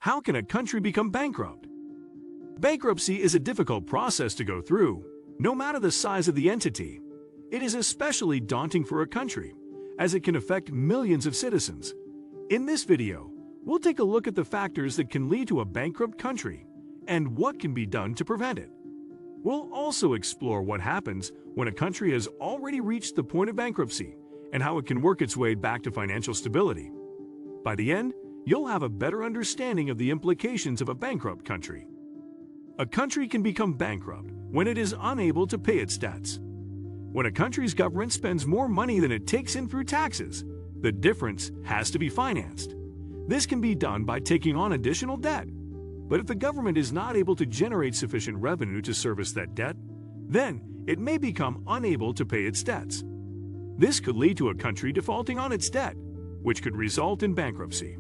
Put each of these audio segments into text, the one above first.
How can a country become bankrupt? Bankruptcy is a difficult process to go through, no matter the size of the entity. It is especially daunting for a country, as it can affect millions of citizens. In this video, we'll take a look at the factors that can lead to a bankrupt country and what can be done to prevent it. We'll also explore what happens when a country has already reached the point of bankruptcy and how it can work its way back to financial stability. By the end, you'll have a better understanding of the implications of a bankrupt country. A country can become bankrupt when it is unable to pay its debts. When a country's government spends more money than it takes in through taxes, the difference has to be financed. This can be done by taking on additional debt. But if the government is not able to generate sufficient revenue to service that debt, then it may become unable to pay its debts. This could lead to a country defaulting on its debt, which could result in bankruptcy.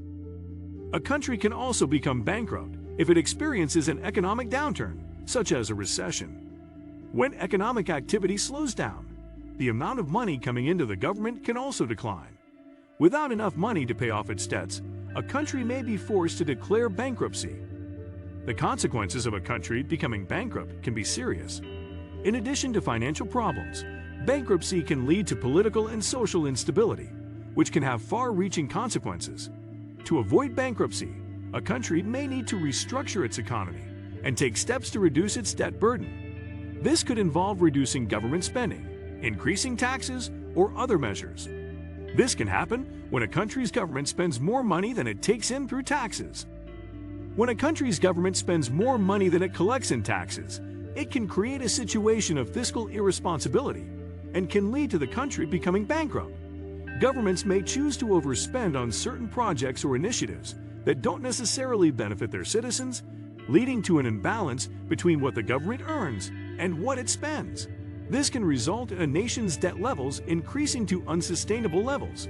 A country can also become bankrupt if it experiences an economic downturn, such as a recession. When economic activity slows down, the amount of money coming into the government can also decline. Without enough money to pay off its debts, a country may be forced to declare bankruptcy. The consequences of a country becoming bankrupt can be serious. In addition to financial problems, bankruptcy can lead to political and social instability, which can have far-reaching consequences. To avoid bankruptcy, a country may need to restructure its economy and take steps to reduce its debt burden. This could involve reducing government spending, increasing taxes, or other measures. This can happen when a country's government spends more money than it takes in through taxes. When a country's government spends more money than it collects in taxes, it can create a situation of fiscal irresponsibility and can lead to the country becoming bankrupt. Governments may choose to overspend on certain projects or initiatives that don't necessarily benefit their citizens, leading to an imbalance between what the government earns and what it spends. This can result in a nation's debt levels increasing to unsustainable levels,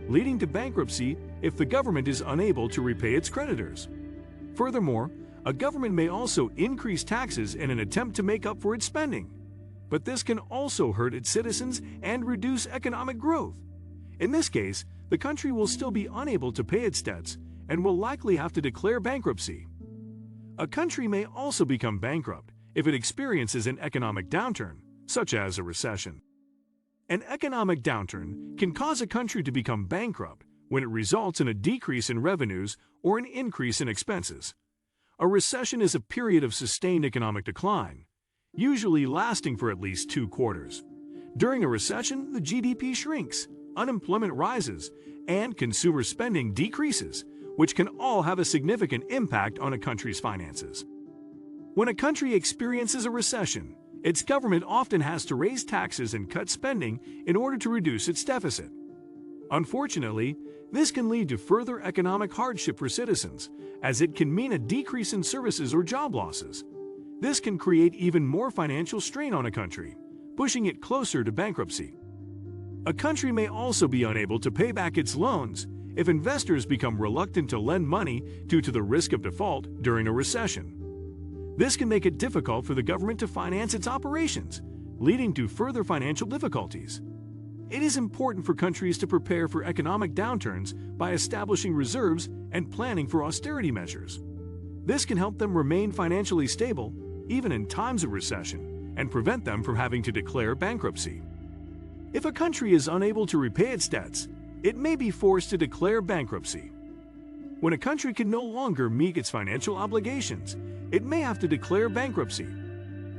leading to bankruptcy if the government is unable to repay its creditors. Furthermore, a government may also increase taxes in an attempt to make up for its spending. But this can also hurt its citizens and reduce economic growth. In this case, the country will still be unable to pay its debts and will likely have to declare bankruptcy. A country may also become bankrupt if it experiences an economic downturn, such as a recession. An economic downturn can cause a country to become bankrupt when it results in a decrease in revenues or an increase in expenses. A recession is a period of sustained economic decline, usually lasting for at least 2 quarters. During a recession, the GDP shrinks, unemployment rises, and consumer spending decreases, which can all have a significant impact on a country's finances. When a country experiences a recession, its government often has to raise taxes and cut spending in order to reduce its deficit. Unfortunately, this can lead to further economic hardship for citizens, as it can mean a decrease in services or job losses. This can create even more financial strain on a country, pushing it closer to bankruptcy. A country may also be unable to pay back its loans if investors become reluctant to lend money due to the risk of default during a recession. This can make it difficult for the government to finance its operations, leading to further financial difficulties. It is important for countries to prepare for economic downturns by establishing reserves and planning for austerity measures. This can help them remain financially stable, even in times of recession, and prevent them from having to declare bankruptcy. If a country is unable to repay its debts, it may be forced to declare bankruptcy. When a country can no longer meet its financial obligations, it may have to declare bankruptcy.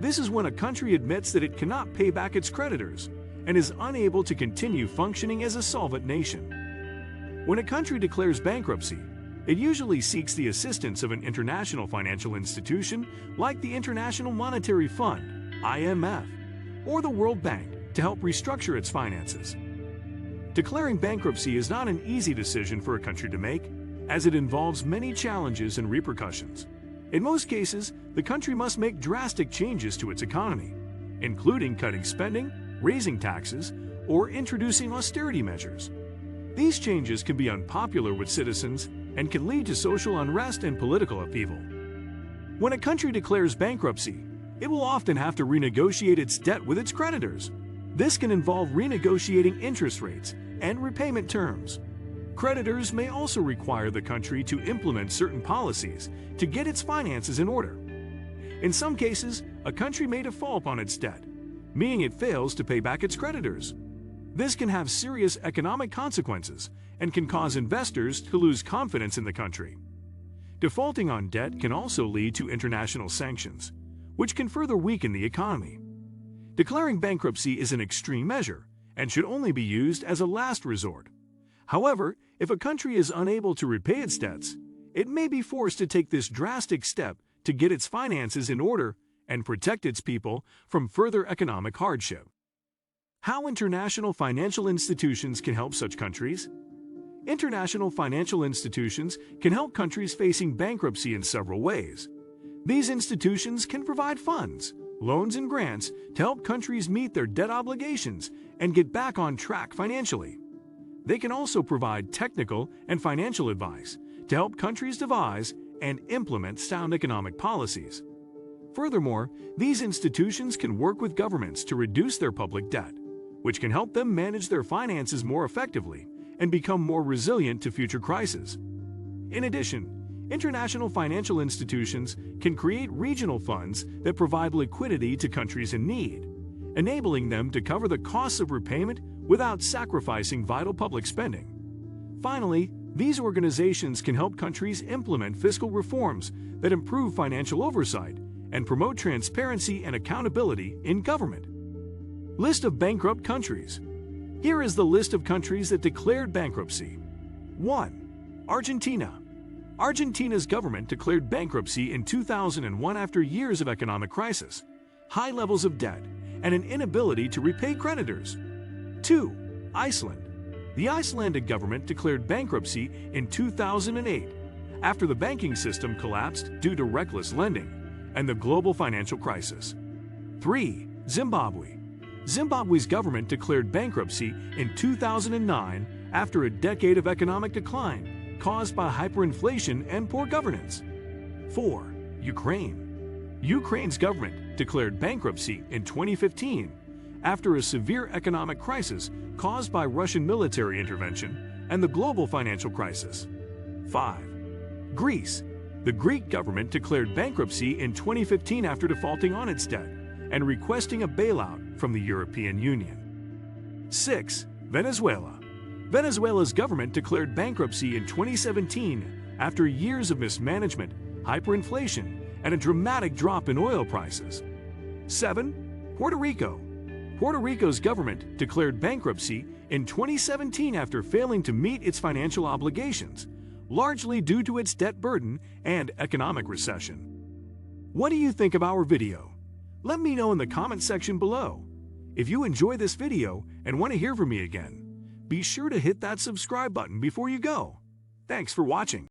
This is when a country admits that it cannot pay back its creditors and is unable to continue functioning as a solvent nation. When a country declares bankruptcy, it usually seeks the assistance of an international financial institution like the International Monetary Fund, IMF, or the World Bank to help restructure its finances. Declaring bankruptcy is not an easy decision for a country to make, as it involves many challenges and repercussions. In most cases, the country must make drastic changes to its economy, including cutting spending, raising taxes, or introducing austerity measures. These changes can be unpopular with citizens and can lead to social unrest and political upheaval. When a country declares bankruptcy, it will often have to renegotiate its debt with its creditors. This can involve renegotiating interest rates and repayment terms. Creditors may also require the country to implement certain policies to get its finances in order. In some cases, a country may default on its debt, meaning it fails to pay back its creditors. This can have serious economic consequences and can cause investors to lose confidence in the country. Defaulting on debt can also lead to international sanctions, which can further weaken the economy. Declaring bankruptcy is an extreme measure and should only be used as a last resort. However, if a country is unable to repay its debts, it may be forced to take this drastic step to get its finances in order and protect its people from further economic hardship. How international financial institutions can help such countries? International financial institutions can help countries facing bankruptcy in several ways. These institutions can provide funds, loans, and grants to help countries meet their debt obligations and get back on track financially. They can also provide technical and financial advice to help countries devise and implement sound economic policies. Furthermore, these institutions can work with governments to reduce their public debt, which can help them manage their finances more effectively and become more resilient to future crises. In addition, international financial institutions can create regional funds that provide liquidity to countries in need, enabling them to cover the costs of repayment without sacrificing vital public spending. Finally, these organizations can help countries implement fiscal reforms that improve financial oversight and promote transparency and accountability in government. List of bankrupt countries. Here is the list of countries that declared bankruptcy. 1. Argentina. Argentina's government declared bankruptcy in 2001 after years of economic crisis, high levels of debt, and an inability to repay creditors. 2. Iceland. The Icelandic government declared bankruptcy in 2008 after the banking system collapsed due to reckless lending and the global financial crisis. 3. Zimbabwe. Zimbabwe's government declared bankruptcy in 2009 after a decade of economic decline caused by hyperinflation and poor governance. 4. Ukraine. Ukraine's government declared bankruptcy in 2015 after a severe economic crisis caused by Russian military intervention and the global financial crisis. 5. Greece. The Greek government declared bankruptcy in 2015 after defaulting on its debt and requesting a bailout from the European Union. 6. Venezuela. Venezuela's government declared bankruptcy in 2017 after years of mismanagement, hyperinflation, and a dramatic drop in oil prices. 7. Puerto Rico. Puerto Rico's government declared bankruptcy in 2017 after failing to meet its financial obligations, largely due to its debt burden and economic recession. What do you think of our video? Let me know in the comment section below. If you enjoy this video and want to hear from me again, be sure to hit that subscribe button before you go. Thanks for watching.